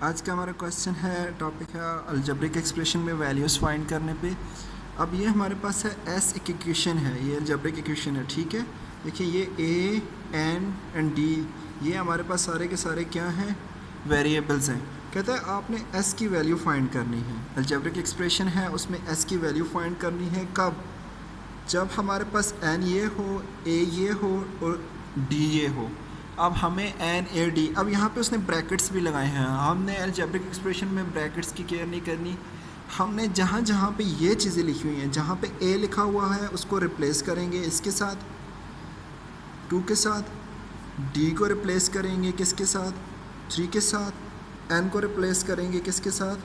आज का हमारा क्वेश्चन है, टॉपिक है अलजेब्रिक एक्सप्रेशन में वैल्यूज़ फाइंड करने पे। अब ये हमारे पास है एस एक इक्वेशन है, ये अलजेब्रिक इक्वेशन है, ठीक है। देखिए ये ए एन एंड डी, ये हमारे पास सारे के सारे क्या हैं, वेरिएबल्स हैं। कहता है आपने एस की वैल्यू फाइंड करनी है। अलजेब्रिक एक्सप्रेशन है, उसमें एस की वैल्यू फाइंड करनी है कब, जब हमारे पास एन ये हो, ए ये हो और डी ये हो। अब हमें एन ए डी, अब यहाँ पे उसने ब्रैकेट्स भी लगाए हैं। हमने अलजेब्रिक एक्सप्रेशन में ब्रैकेट्स की केयर नहीं करनी। हमने जहाँ जहाँ पे ये चीज़ें लिखी हुई हैं, जहाँ पे ए लिखा हुआ है उसको रिप्लेस करेंगे इसके साथ 2 के साथ, डी को रिप्लेस करेंगे किसके साथ 3 के साथ, एन को रिप्लेस करेंगे किसके साथ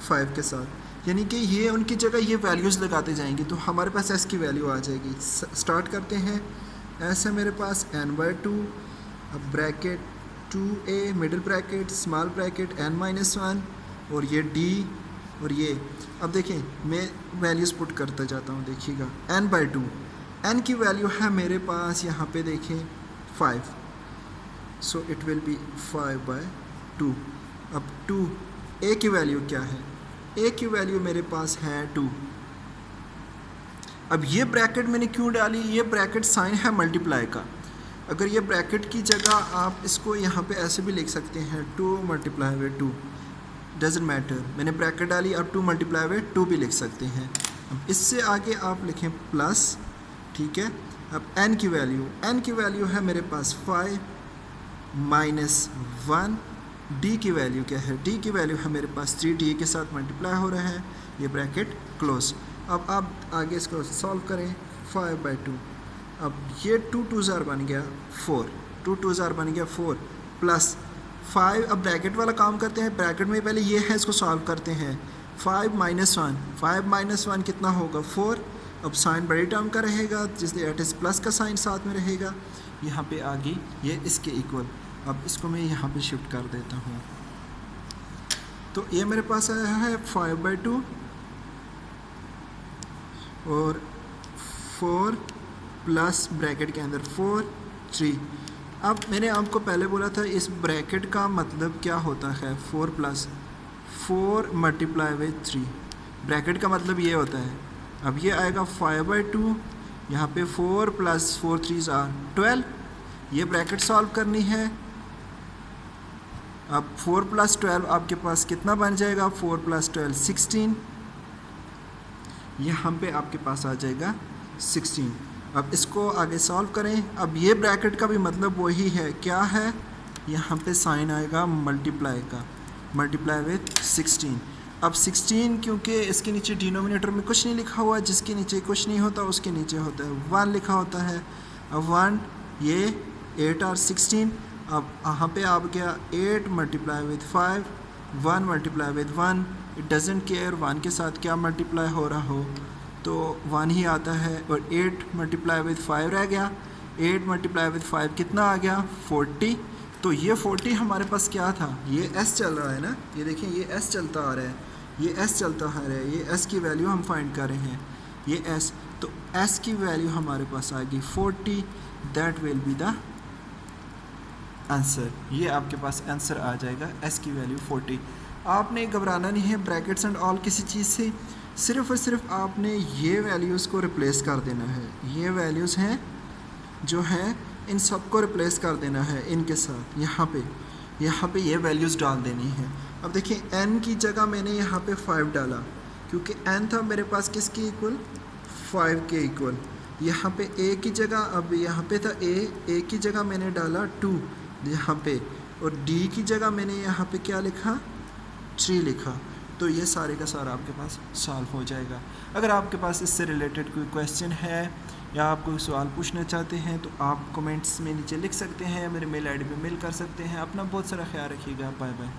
5 के साथ। यानी कि ये उनकी जगह ये वैल्यूज़ लगाते जाएंगे तो हमारे पास एस की वैल्यू आ जाएगी। स्टार्ट करते हैं। एस है मेरे पास n/2, अब bracket 2a middle bracket small bracket n-1 और ये d और ये। अब देखें मैं वैल्यूज़ पुट करता जाता हूँ, देखिएगा n/2, n की वैल्यू है मेरे पास यहाँ पे देखें 5, सो इट विल बी 5/2। अब 2 a की वैल्यू क्या है, a की वैल्यू मेरे पास है 2। अब ये ब्रैकेट मैंने क्यों डाली, ये ब्रैकेट साइन है मल्टीप्लाई का। अगर ये ब्रैकेट की जगह आप इसको यहाँ पे ऐसे भी लिख सकते हैं 2 × 2, डजेंट मैटर। मैंने ब्रैकेट डाली, अब 2 × 2 भी लिख सकते हैं। अब इससे आगे आप लिखें प्लस, ठीक है। अब n की वैल्यू है मेरे पास 5 - 1। d की वैल्यू क्या है, d की वैल्यू है मेरे पास 3, d के साथ मल्टीप्लाई हो रहा है, ये ब्रैकेट क्लोज। अब आप आगे इसको सॉल्व करें 5/2। अब ये 2 2 बन गया 4, 2 2 बन गया 4 प्लस 5। अब ब्रैकेट वाला काम करते हैं, ब्रैकेट में पहले ये है, इसको सॉल्व करते हैं। 5 - 1 कितना होगा 4। अब साइन बड़ी टर्म का रहेगा जिससे एट इस प्लस का साइन साथ में रहेगा, यहाँ पे आगे ये इसके इक्वल। अब इसको मैं यहाँ पे शिफ्ट कर देता हूँ, तो ये मेरे पास आया है 5/2 और 4 प्लस ब्रैकेट के अंदर 4 3। अब मैंने आपको पहले बोला था इस ब्रैकेट का मतलब क्या होता है, 4 + 4 × 3। ब्रैकेट का मतलब ये होता है। अब ये आएगा 5/2, यहाँ पे 4 + 4 3 = 12। ये ब्रैकेट सॉल्व करनी है। अब 4 + 12 आपके पास कितना बन जाएगा, 4 + 12 16। यहाँ पे आपके पास आ जाएगा 16। अब इसको आगे सॉल्व करें। अब ये ब्रैकेट का भी मतलब वही है, क्या है, यहाँ पे साइन आएगा मल्टीप्लाई का, × 16। अब 16 क्योंकि इसके नीचे डिनोमिनेटर में कुछ नहीं लिखा हुआ, जिसके नीचे कुछ नहीं होता उसके नीचे होता है 1 लिखा होता है। अब 1 ये 8 और 16। अब यहाँ पे आ गया 8 × 5, 1 × 1। इट डजेंट केयर 1 के साथ क्या मल्टीप्लाई हो रहा हो, तो 1 ही आता है। और 8 × 5 रह गया, 8 × 5 कितना आ गया 40। तो ये 40 हमारे पास क्या था, ये s चल रहा है ना, ये देखें ये s चलता आ रहा है, ये s चलता आ रहा है, ये s की वैल्यू हम फाइंड कर रहे हैं, ये s। तो s की वैल्यू हमारे पास आ गई 40। That will be the answer. ये आपके पास आंसर आ जाएगा, s की वैल्यू 40। आपने घबराना नहीं है ब्रैकेट्स एंड ऑल किसी चीज़ से, सिर्फ़ और सिर्फ आपने ये वैल्यूज़ को रिप्लेस कर देना है। ये वैल्यूज़ हैं जो हैं, इन सब को रिप्लेस कर देना है इनके साथ। यहाँ पे ये वैल्यूज़ डाल देनी है। अब देखिए n की जगह मैंने यहाँ पे 5 डाला, क्योंकि n था मेरे पास किसके इक्वल, 5 के इक्वल। यहाँ पे a की जगह, अब यहाँ पे था a की जगह मैंने डाला 2 यहाँ पे, और d की जगह मैंने यहाँ पे क्या लिखा 3 लिखा। तो ये सारे का सारा आपके पास सॉल्व हो जाएगा। अगर आपके पास इससे रिलेटेड कोई क्वेश्चन है या आप कोई सवाल पूछना चाहते हैं तो आप कमेंट्स में नीचे लिख सकते हैं, मेरे मेल आईडी पे मेल कर सकते हैं। अपना बहुत सारा ख्याल रखिएगा। Bye bye.